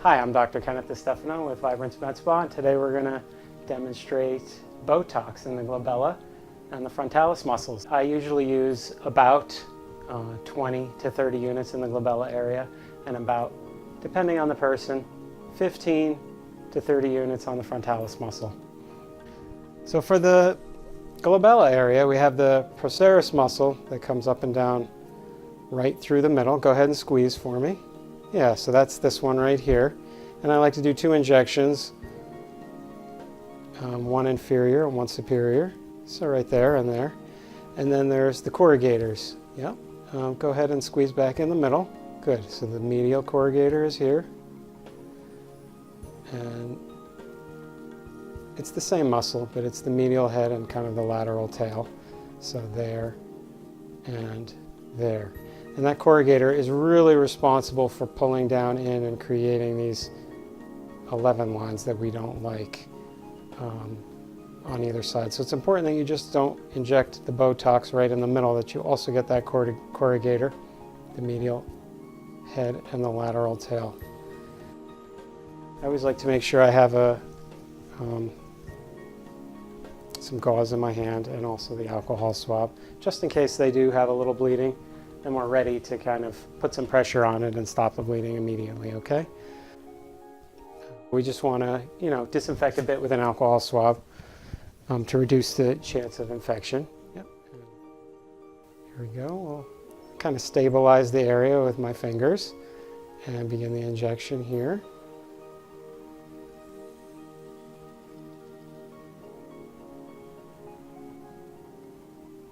Hi, I'm Dr. Kenneth DiStefano with Vibrance Medspa, and today we're going to demonstrate Botox in the glabella and the frontalis muscles. I usually use about 20 to 30 units in the glabella area and about, depending on the person, 15 to 30 units on the frontalis muscle. So for the glabella area, we have the procerus muscle that comes up and down right through the middle. Go ahead and squeeze for me. Yeah, so that's this one right here. And I like to do 2 injections, one inferior and one superior. So right there and there. And then there's the corrugators. Yep. Go ahead and squeeze back in the middle. Good. So the medial corrugator is here. And it's the same muscle, but it's the medial head and kind of the lateral tail. So there and there. And that corrugator is really responsible for pulling down in and creating these 11 lines that we don't like on either side. So it's important that you just don't inject the Botox right in the middle, that you also get that corrugator, the medial head and the lateral tail. I always like to make sure I have some gauze in my hand and also the alcohol swab, just in case they do have a little bleeding. And we're ready to kind of put some pressure on it and stop the bleeding immediately, okay? We just want to, disinfect a bit with an alcohol swab to reduce the chance of infection. Yep. Here we go. We'll kind of stabilize the area with my fingers and begin the injection here.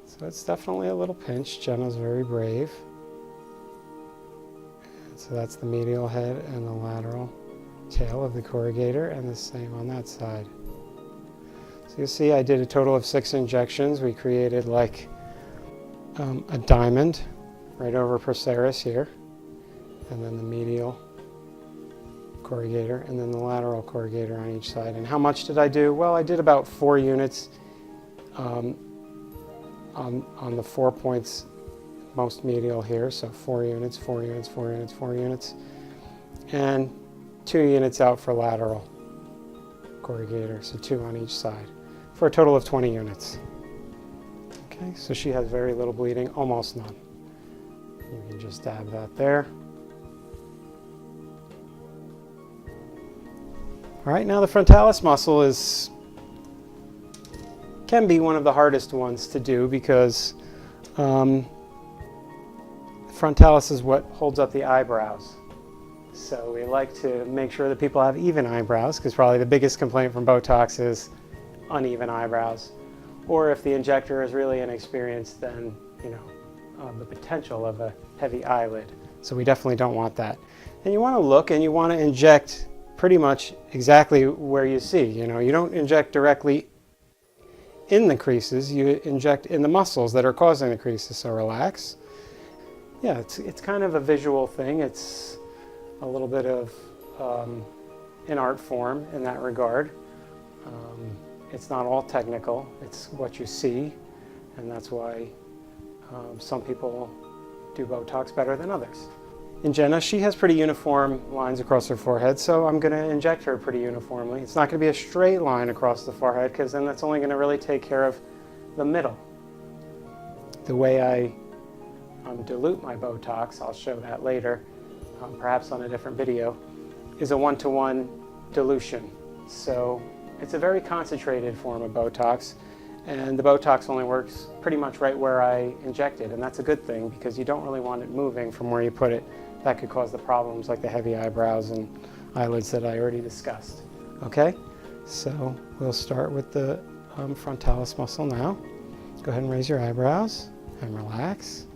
So it's definitely a little pinch. Jenna's very brave. And so that's the medial head and the lateral tail of the corrugator, and the same on that side. So you see I did a total of 6 injections. We created like a diamond right over procerus here, and then the medial corrugator, and then the lateral corrugator on each side. And how much did I do? Well, I did about 4 units on the 4 points most medial here, so 4 units, 4 units, 4 units, 4 units, and 2 units out for lateral corrugator, so 2 on each side, for a total of 20 units. Okay, so she has very little bleeding, almost none. You can just dab that there. All right, now the frontalis muscle can be one of the hardest ones to do because frontalis is what holds up the eyebrows. So we like to make sure that people have even eyebrows, because probably the biggest complaint from Botox is uneven eyebrows. Or if the injector is really inexperienced, then the potential of a heavy eyelid. So we definitely don't want that. And you want to look and you want to inject pretty much exactly where you see. You don't inject directly in the creases, you inject in the muscles that are causing the creases, so relax. Yeah, it's kind of a visual thing. It's a little bit of an art form in that regard. It's not all technical, it's what you see, and that's why some people do Botox better than others. In Jenna, she has pretty uniform lines across her forehead, so I'm going to inject her pretty uniformly. It's not going to be a straight line across the forehead, because then that's only going to really take care of the middle. The way I dilute my Botox, I'll show that later, perhaps on a different video, is a 1-to-1 dilution. So it's a very concentrated form of Botox, and the Botox only works pretty much right where I inject it, and that's a good thing because you don't really want it moving from where you put it. That could cause the problems like the heavy eyebrows and eyelids that I already discussed. Okay, so we'll start with the frontalis muscle now. Go ahead and raise your eyebrows and relax.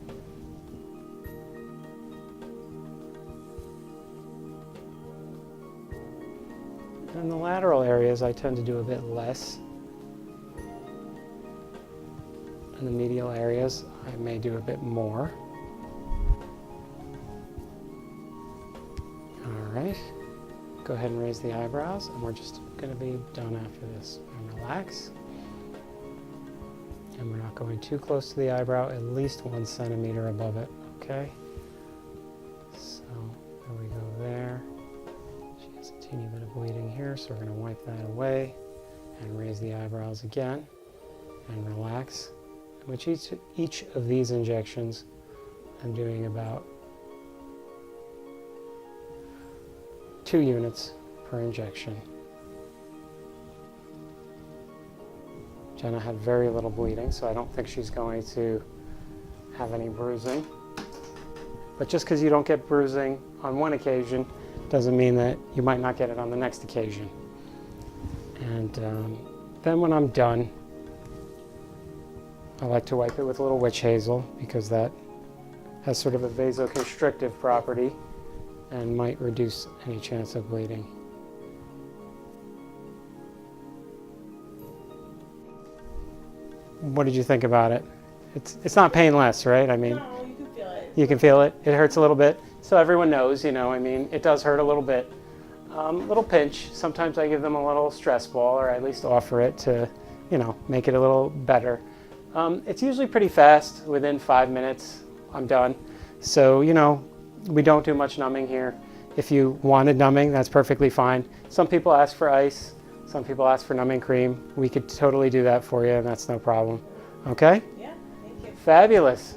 In the lateral areas, I tend to do a bit less. In the medial areas, I may do a bit more. All right, go ahead and raise the eyebrows, and we're just going to be done after this. And relax. And we're not going too close to the eyebrow, at least 1 centimeter above it, okay? So there we go there. She teeny bit of bleeding here, so we're going to wipe that away and raise the eyebrows again and relax. Which each of these injections, I'm doing about 2 units per injection. Jenna had very little bleeding, so I don't think she's going to have any bruising. But just because you don't get bruising on one occasion doesn't mean that you might not get it on the next occasion. And then when I'm done, I like to wipe it with a little witch hazel because that has sort of a vasoconstrictive property and might reduce any chance of bleeding. What did you think about it? It's not painless, right? I mean, no, you can feel it. You can feel it. It hurts a little bit. So everyone knows, you know, I mean, it does hurt a little bit. Little pinch. Sometimes I give them a little stress ball, or at least offer it to, you know, make it a little better. It's usually pretty fast. Within 5 minutes, I'm done. So, you know, we don't do much numbing here. If you wanted numbing, that's perfectly fine. Some people ask for ice. Some people ask for numbing cream. We could totally do that for you, and that's no problem. Okay? Yeah, thank you. Fabulous.